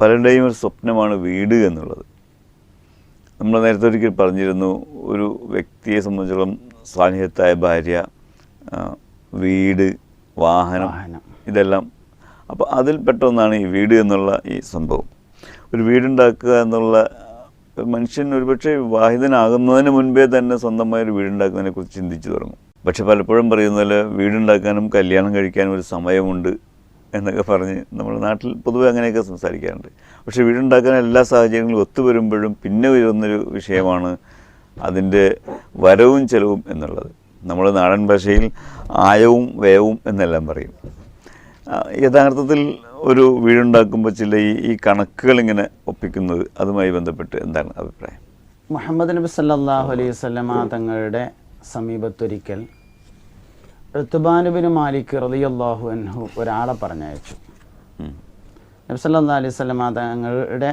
പലരുടെയും ഒരു സ്വപ്നമാണ് വീട് എന്നുള്ളത്. നമ്മൾ നേരത്തെ ഒരിക്കൽ പറഞ്ഞിരുന്നു, ഒരു വ്യക്തിയെ സംബന്ധിച്ചിടത്തോളം സാന്നിധ്യത്തായ ഭാര്യ, വീട്, വാഹനം, ഇതെല്ലാം. അപ്പോൾ അതിൽപ്പെട്ട ഒന്നാണ് ഈ വീട് എന്നുള്ള ഈ സംഭവം. ഒരു വീടുണ്ടാക്കുക എന്നുള്ള, മനുഷ്യൻ ഒരുപക്ഷെ വിവാഹിതനാകുന്നതിന് മുൻപേ തന്നെ സ്വന്തമായൊരു വീടുണ്ടാക്കുന്നതിനെക്കുറിച്ച് ചിന്തിച്ചു തുടങ്ങും. പക്ഷെ പലപ്പോഴും പറയുന്നതിൽ വീടുണ്ടാക്കാനും കല്യാണം കഴിക്കാനും ഒരു സമയമുണ്ട് എന്നൊക്കെ പറഞ്ഞ് നമ്മുടെ നാട്ടിൽ പൊതുവെ അങ്ങനെയൊക്കെ സംസാരിക്കാറുണ്ട്. പക്ഷേ വീടുണ്ടാക്കാൻ എല്ലാ സാഹചര്യങ്ങളും ഒത്തുവരുമ്പോഴും പിന്നെ വരുന്നൊരു വിഷയമാണ് അതിൻ്റെ വരവും ചെലവും എന്നുള്ളത്. നമ്മൾ നാടൻ ഭാഷയിൽ ആയവും വ്യയവും എന്നെല്ലാം പറയും. യഥാർത്ഥത്തിൽ ഒരു വീടുണ്ടാക്കുമ്പോൾ ചില ഈ കണക്കുകൾ ഇങ്ങനെ ഒപ്പിക്കുന്നത്, അതുമായി ബന്ധപ്പെട്ട് എന്താണ് അഭിപ്രായം? മുഹമ്മദ് നബി സല്ലല്ലാഹു അലൈഹി വസല്ലമ തങ്ങളുടെ സമീപത്തൊരിക്കൽ ഉത്ബാൻ ബിൻ മാലിക് റളിയല്ലാഹു അൻഹു ഒരാളെ പറഞ്ഞയച്ചു. നബി സല്ലല്ലാഹു അലൈഹി വസല്ലമ തങ്ങളുടെ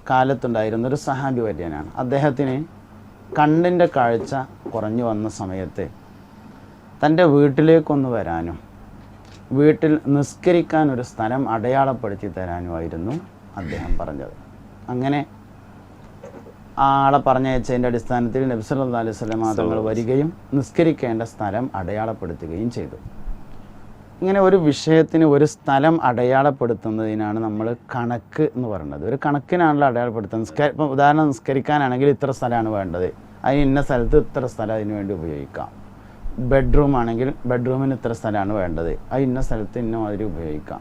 കാലത്തുണ്ടായിരുന്ന ഒരു സഹാബി വര്യനാണ്. അദ്ദേഹത്തിന് കണ്ണിൻ്റെ കാഴ്ച കുറഞ്ഞു വന്ന സമയത്ത് തൻ്റെ വീട്ടിലേക്കൊന്ന് വരാനും വീട്ടിൽ നിസ്കരിക്കാൻ ഒരു സ്ഥലം അടയാളപ്പെടുത്തി തരാനുമായിരുന്നു അദ്ദേഹം പറഞ്ഞത്. അങ്ങനെ ആളെ പറഞ്ഞയച്ചതിൻ്റെ അടിസ്ഥാനത്തിൽ നബി സല്ലല്ലാഹു അലൈഹി വസല്ലമ തങ്ങൾ വരികയും നിസ്കരിക്കേണ്ട സ്ഥലം അടയാളപ്പെടുത്തുകയും ചെയ്തു. ഇങ്ങനെ ഒരു വിഷയത്തിന് ഒരു സ്ഥലം അടയാളപ്പെടുത്തുന്നതിനാണ് നമ്മൾ കണക്ക് എന്ന് പറയുന്നത്. ഒരു കണക്കിനാണല്ലോ അടയാളപ്പെടുത്തുന്നത്. ഇപ്പം ഉദാഹരണം നിസ്കരിക്കാനാണെങ്കിൽ ഇത്ര സ്ഥലമാണ് വേണ്ടത്, അതിന് ഇന്ന സ്ഥലത്ത് ഇത്ര സ്ഥലം അതിന് വേണ്ടി ഉപയോഗിക്കാം. ബെഡ്റൂം ആണെങ്കിൽ ബെഡ്റൂമിന് ഇത്ര സ്ഥലമാണ് വേണ്ടത്, അത് ഇന്ന സ്ഥലത്ത് ഇന്ന മാതിരി ഉപയോഗിക്കാം.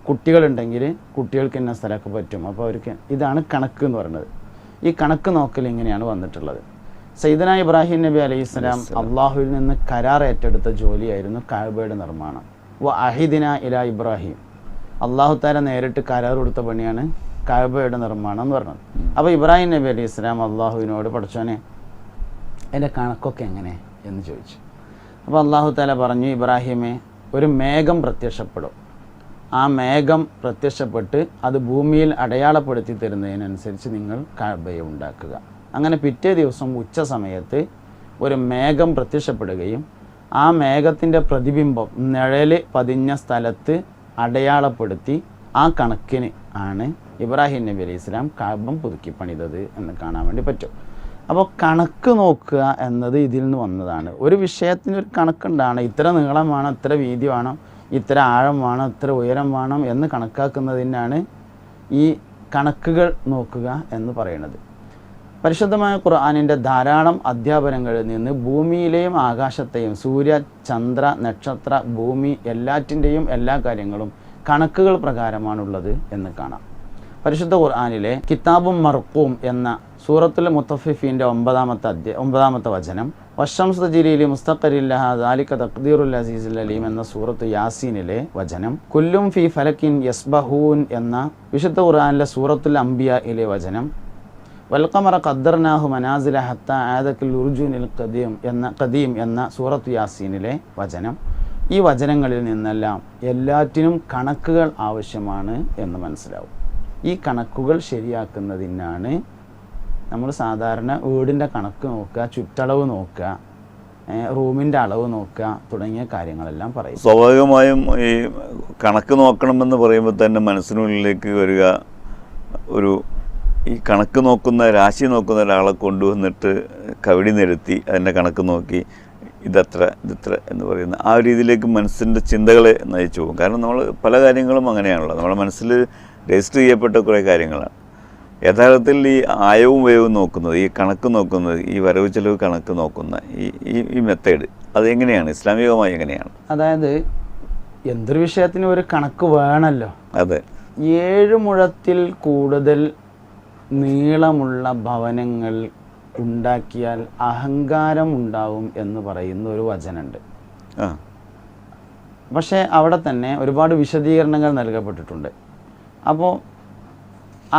കുട്ടികളുണ്ടെങ്കിൽ കുട്ടികൾക്ക് ഇന്ന സ്ഥലമൊക്കെ പറ്റും. അപ്പോൾ അവർക്ക് ഇതാണ് കണക്ക് എന്ന് പറയുന്നത്. ഈ കണക്ക് നോക്കൽ ഇങ്ങനെയാണ് വന്നിട്ടുള്ളത്. സയ്യിദന ഇബ്രാഹിം നബി അലൈഹിസ്സലാം അള്ളാഹുവിൽ നിന്ന് കരാർ ഏറ്റെടുത്ത ജോലിയായിരുന്നു കഅബയുടെ നിർമ്മാണം. വ അഹിദിന ഇലാ ഇബ്രാഹിം, അള്ളാഹു താല നേരിട്ട് കരാർ കൊടുത്ത പണിയാണ് കഅബയുടെ നിർമ്മാണം എന്ന് പറഞ്ഞത്. അപ്പോൾ ഇബ്രാഹിം നബി അലൈഹിസ്സലാം അള്ളാഹുവിനോട് പഠിച്ചോനെ എൻ്റെ കണക്കൊക്കെ എങ്ങനെ എന്ന് ചോദിച്ചു. അപ്പോൾ അള്ളാഹു താല പറഞ്ഞു, ഇബ്രാഹിമേ, ഒരു മേഘം പ്രത്യക്ഷപ്പെടും. ആ മേഘം പ്രത്യക്ഷപ്പെട്ട് അത് ഭൂമിയിൽ അടയാളപ്പെടുത്തി തരുന്നതിനനുസരിച്ച് നിങ്ങൾ കഅബയെ ഉണ്ടാക്കുക. അങ്ങനെ പിറ്റേ ദിവസം ഉച്ച സമയത്ത് ഒരു മേഘം പ്രത്യക്ഷപ്പെടുകയും ആ മേഘത്തിൻ്റെ പ്രതിബിംബം നിഴൽ പതിഞ്ഞ സ്ഥലത്ത് അടയാളപ്പെടുത്തി ആ കണക്കിന് ആണ് ഇബ്രാഹിം നബി അലൈഹി സ്വലാം കഅബ പുതുക്കി പണിതത് എന്ന് കാണാൻ വേണ്ടി പറ്റും. അപ്പോൾ കണക്ക് നോക്കുക എന്നത് ഇതിൽ നിന്ന് വന്നതാണ്. ഒരു വിഷയത്തിന് ഒരു കണക്കുണ്ടാണ്, ഇത്ര നീളം വേണം, ഇത്ര വീതി വേണം, ഇത്ര ആഴം വേണം, ഇത്ര ഉയരം വേണം എന്ന് കണക്കാക്കുന്നതിനാണ് ഈ കണക്കുകൾ നോക്കുക എന്ന് പറയുന്നത്. പരിശുദ്ധമായ ഖുർആനിൻ്റെ ധാരാളം അധ്യാപനങ്ങളിൽ നിന്ന് ഭൂമിയിലെയും ആകാശത്തെയും, സൂര്യ, ചന്ദ്ര, നക്ഷത്ര, ഭൂമി എല്ലാറ്റിൻ്റെയും എല്ലാ കാര്യങ്ങളും കണക്കുകൾ പ്രകാരമാണുള്ളത് എന്ന് കാണാം. പരിശുദ്ധ ഖുർആനിലെ കിതാബും മർഖൂം എന്ന സൂറത്തുൽ മുത്തഫിഫീൻ്റെ 9-ാമത്തെ വചനം, വശംസ് തജ്രീലി മുസ്തഖറില്ലഹ ദാലിക തഖ്ദീറുൽ അസീസുൽ അലീം എന്ന സൂറത്ത് യാസീനിലെ വചനം, കുല്ലും ഫീ ഫലക്കിൻ യസ്ബഹൂൻ എന്ന വിശുദ്ധ ഖുർആനിലെ സൂറത്തുൽ അംബിയയിലെ വചനം, വൽഖമറ ഖദ്ദർനാഹു മനാസില ഹത്ത ആദക്കൽ ഉർജൂനിൽ ഖദീം എന്ന സൂറത്ത് യാസീനിലെ വചനം, ഈ വചനങ്ങളിൽ നിന്നെല്ലാം എല്ലാറ്റിനും കണക്കുകൾ ആവശ്യമാണ് എന്ന് മനസ്സിലാവും. ഈ കണക്കുകൾ ശരിയാക്കുന്നതിനാണ് നമ്മൾ സാധാരണ വീടിൻ്റെ കണക്ക് നോക്കുക, ചുറ്റളവ് നോക്കുക, റൂമിൻ്റെ അളവ് നോക്കുക തുടങ്ങിയ കാര്യങ്ങളെല്ലാം പറയും. സ്വാഭാവികമായും ഈ കണക്ക് നോക്കണമെന്ന് പറയുമ്പോൾ തന്നെ മനസ്സിനുള്ളിലേക്ക് വരിക ഈ കണക്ക് നോക്കുന്ന, രാശി നോക്കുന്ന ഒരാളെ കൊണ്ടുവന്നിട്ട് കവിടി നിരത്തി അതിൻ്റെ കണക്ക് നോക്കി ഇതത്ര എന്ന് പറയുന്ന ആ ഒരു രീതിയിലേക്ക് മനസ്സിൻ്റെ ചിന്തകളെ നയിച്ചു പോകും. കാരണം നമ്മൾ പല കാര്യങ്ങളും അങ്ങനെയാണല്ലോ, നമ്മുടെ മനസ്സിൽ രജിസ്റ്റർ ചെയ്യപ്പെട്ട കുറേ കാര്യങ്ങളാണ്. യഥാർത്ഥത്തിൽ ഈ ആയവും വ്യയവും നോക്കുന്നത്, ഈ കണക്ക് നോക്കുന്നത്, ഈ വരവ് ചെലവ് കണക്ക് നോക്കുന്ന ഈ മെത്തേഡ് അതെങ്ങനെയാണ്, ഇസ്ലാമികമായി എങ്ങനെയാണ്? അതായത് എന്തൊരു വിഷയത്തിനും ഒരു കണക്ക് വേണമല്ലോ. അതെ. 7 മുഴത്തിൽ കൂടുതൽ നീളമുള്ള ഭവനങ്ങൾ ഉണ്ടാക്കിയാൽ അഹങ്കാരം ഉണ്ടാവും എന്ന് പറയുന്ന ഒരു വചനമുണ്ട്. പക്ഷേ അവിടെ തന്നെ ഒരുപാട് വിശദീകരണങ്ങൾ നൽകപ്പെട്ടിട്ടുണ്ട്. അപ്പോൾ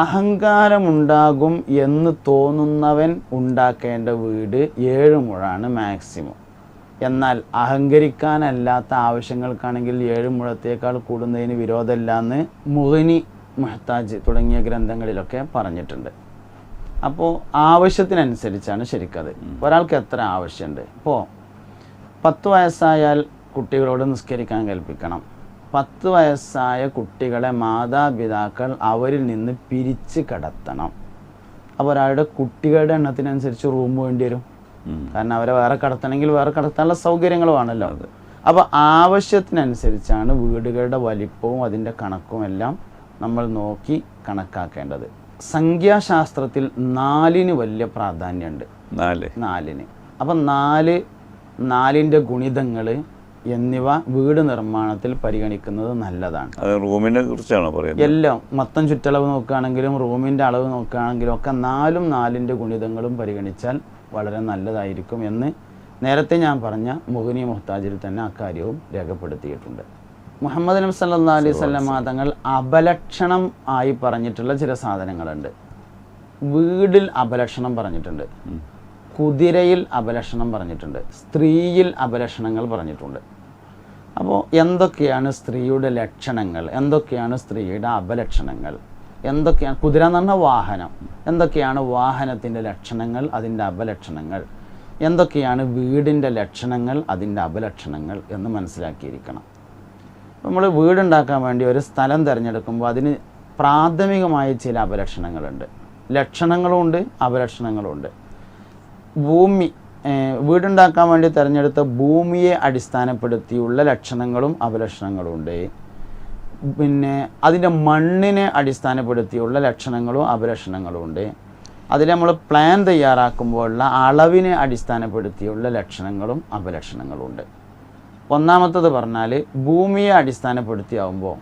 അഹങ്കാരമുണ്ടാകും എന്ന് തോന്നുന്നവൻ ഉണ്ടാക്കേണ്ട വീട് 7 മുഴാണ് മാക്സിമം. എന്നാൽ അഹങ്കരിക്കാനല്ലാത്ത ആവശ്യങ്ങൾക്കാണെങ്കിൽ 7 മുഴത്തേക്കാൾ കൂടുന്നതിന് വിരോധമില്ല എന്ന് മുഗ്നി, മുഹ്താജ് തുടങ്ങിയ ഗ്രന്ഥങ്ങളിലൊക്കെ പറഞ്ഞിട്ടുണ്ട്. അപ്പോൾ ആവശ്യത്തിനനുസരിച്ചാണ് ശരിക്കത്. ഒരാൾക്ക് എത്ര ആവശ്യമുണ്ട്. ഇപ്പോൾ 10 വയസ്സായാൽ കുട്ടികളോട് നിസ്കരിക്കാൻ കൽപ്പിക്കണം, 10 വയസ്സായ കുട്ടികളെ മാതാപിതാക്കൾ അവരിൽ നിന്ന് പിരിച്ച് കടത്തണം. അപ്പോൾ ഒരാളുടെ കുട്ടികളുടെ എണ്ണത്തിനനുസരിച്ച് റൂം വേണ്ടി വരും. കാരണം അവരെ വേറെ കടത്തണമെങ്കിൽ വേറെ കടത്താനുള്ള സൗകര്യങ്ങളുമാണല്ലോ. അപ്പോൾ ആവശ്യത്തിനനുസരിച്ചാണ് വീടുകളുടെ വലിപ്പവും അതിൻ്റെ കണക്കും എല്ലാം നമ്മൾ നോക്കി കണക്കാക്കേണ്ടത്. സംഖ്യാശാസ്ത്രത്തിൽ 4ന് വലിയ പ്രാധാന്യമുണ്ട്. 4ന്. അപ്പം 4ൻ്റെ ഗുണിതങ്ങൾ എന്നിവ വീട് നിർമ്മാണത്തിൽ പരിഗണിക്കുന്നത് നല്ലതാണ്. അത് റൂമിനെ കുറിച്ചാണോ പറയുന്നത്? എല്ലാം മൊത്തം ചുറ്റളവ് നോക്കുകയാണെങ്കിലും റൂമിൻ്റെ അളവ് നോക്കുകയാണെങ്കിലും ഒക്കെ 4ൻ്റെ ഗുണിതങ്ങളും പരിഗണിച്ചാൽ വളരെ നല്ലതായിരിക്കും എന്ന് നേരത്തെ ഞാൻ പറഞ്ഞ മുഗ്നി മുഹ്താജിൽ തന്നെ അക്കാര്യവും രേഖപ്പെടുത്തിയിട്ടുണ്ട്. മുഹമ്മദ് നബി സല്ലല്ലാഹു അലൈഹി വസല്ലം തങ്ങൾ അപലക്ഷണം ആയി പറഞ്ഞിട്ടുള്ള ചില സാധനങ്ങളുണ്ട്. വീടിൽ അപലക്ഷണം പറഞ്ഞിട്ടുണ്ട്, കുതിരയിൽ അപലക്ഷണം പറഞ്ഞിട്ടുണ്ട്, സ്ത്രീയിൽ അപലക്ഷണങ്ങൾ പറഞ്ഞിട്ടുണ്ട്. അപ്പോൾ എന്തൊക്കെയാണ് സ്ത്രീയുടെ ലക്ഷണങ്ങൾ, എന്തൊക്കെയാണ് സ്ത്രീയുടെ അപലക്ഷണങ്ങൾ, എന്തൊക്കെയാണ് കുതിര എന്ന് പറഞ്ഞാൽ വാഹനം, എന്തൊക്കെയാണ് വാഹനത്തിൻ്റെ ലക്ഷണങ്ങൾ, അതിൻ്റെ അപലക്ഷണങ്ങൾ, എന്തൊക്കെയാണ് വീടിൻ്റെ ലക്ഷണങ്ങൾ, അതിൻ്റെ അപലക്ഷണങ്ങൾ എന്ന് മനസ്സിലാക്കിയിരിക്കണം. നമ്മൾ വീടുണ്ടാക്കാൻ വേണ്ടി ഒരു സ്ഥലം തിരഞ്ഞെടുക്കുമ്പോൾ അതിന് പ്രാഥമികമായ ചില അപലക്ഷണങ്ങളുണ്ട്. ലക്ഷണങ്ങളുമുണ്ട്, അപലക്ഷണങ്ങളുമുണ്ട്. ഭൂമി, വീടുണ്ടാക്കാൻ വേണ്ടി തിരഞ്ഞെടുത്ത ഭൂമിയെ അടിസ്ഥാനപ്പെടുത്തിയുള്ള ലക്ഷണങ്ങളും അപലക്ഷണങ്ങളുമുണ്ട്. പിന്നെ അതിൻ്റെ മണ്ണിനെ അടിസ്ഥാനപ്പെടുത്തിയുള്ള ലക്ഷണങ്ങളും അപലക്ഷണങ്ങളുമുണ്ട്. അതിൽ നമ്മൾ പ്ലാൻ തയ്യാറാക്കുമ്പോഴുള്ള അളവിനെ അടിസ്ഥാനപ്പെടുത്തിയുള്ള ലക്ഷണങ്ങളും അപലക്ഷണങ്ങളുമുണ്ട്. ഒന്നാമത്തത് പറഞ്ഞാൽ ഭൂമിയെ അടിസ്ഥാനപ്പെടുത്തിയാവുമ്പോൾ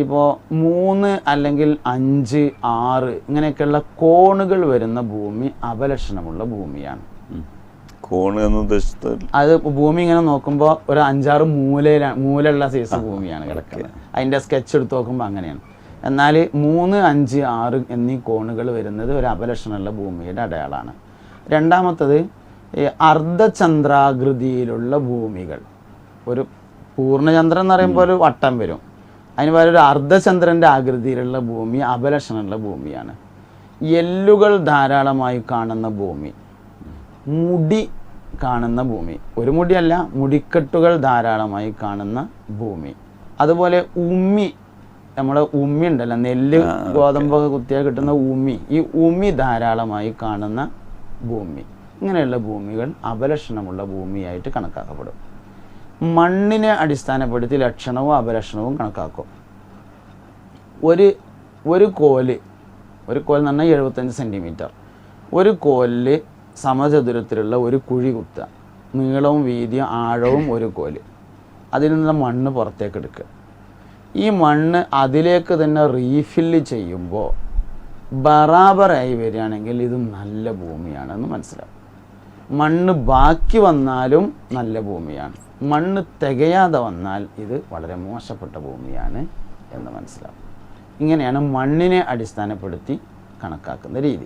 ഇപ്പോൾ 3 അല്ലെങ്കിൽ 5, 6 ഇങ്ങനെയൊക്കെയുള്ള കോണുകൾ വരുന്ന ഭൂമി അപലക്ഷണമുള്ള ഭൂമിയാണ്. കോണ് എന്ന് ഉദ്ദേശിച്ചത് അത് ഭൂമി ഇങ്ങനെ നോക്കുമ്പോൾ ഒരു 5-6 മൂലയുള്ള സൈസ് ഭൂമിയാണ് കിടക്കുന്നത്. അതിൻ്റെ സ്കെച്ച് എടുത്ത് നോക്കുമ്പോൾ അങ്ങനെയാണ്. എന്നാൽ 3, 5, 6 എന്നീ കോണുകൾ വരുന്നത് ഒരു അപലക്ഷണമുള്ള ഭൂമിയുടെ അടയാളമാണ്. രണ്ടാമത്തത് അർദ്ധചന്ദ്രാകൃതിയിലുള്ള ഭൂമികൾ. ഒരു പൂർണ്ണചന്ദ്രൻ എന്ന് പറയുമ്പോൾ ഒരു വട്ടം വരും, അതിന് പകരം ഒരു അർദ്ധചന്ദ്രൻ്റെ ആകൃതിയിലുള്ള ഭൂമി അപലക്ഷണമുള്ള ഭൂമിയാണ്. എല്ലുകൾ ധാരാളമായി കാണുന്ന ഭൂമി, മുടി കാണുന്ന ഭൂമി, ഒരു മുടിയല്ല മുടിക്കെട്ടുകൾ ധാരാളമായി കാണുന്ന ഭൂമി. അതുപോലെ ഉമ്മി, നമ്മുടെ ഉമ്മി ഉണ്ടല്ലോ, നെല്ല് ഗോതമ്പൊക്കെ കുത്തിയാൽ കിട്ടുന്ന ഉമ്മി, ഈ ഉമ്മി ധാരാളമായി കാണുന്ന ഭൂമി. ഇങ്ങനെയുള്ള ഭൂമികൾ അപലക്ഷണമുള്ള ഭൂമിയായിട്ട് കണക്കാക്കപ്പെടും. മണ്ണിനെ അടിസ്ഥാനപ്പെടുത്തി ലക്ഷണവും അപലക്ഷണവും കണക്കാക്കും. ഒരു കോല് എന്ന് പറഞ്ഞാൽ 75 സെൻറ്റിമീറ്റർ. ഒരു കോലിൽ സമചതുരത്തിലുള്ള ഒരു കുഴി കുത്തുക, നീളവും വീതിയും ആഴവും ഒരു കോല്. അതിൽ നിന്നുള്ള മണ്ണ് പുറത്തേക്ക് എടുക്കുക. ഈ മണ്ണ് അതിലേക്ക് തന്നെ റീഫില്ല് ചെയ്യുമ്പോൾ ബറാബറായി വരികയാണെങ്കിൽ ഇത് നല്ല ഭൂമിയാണെന്ന് മനസ്സിലാവും. മണ്ണ് ബാക്കി വന്നാലും നല്ല ഭൂമിയാണ്, മണ്ണ് തികയാതെ വന്നാൽ ഇത് വളരെ മോശപ്പെട്ട ഭൂമിയാണ് എന്ന് മനസ്സിലാവും. ഇങ്ങനെയാണ് മണ്ണിനെ അടിസ്ഥാനപ്പെടുത്തി കണക്കാക്കുന്ന രീതി.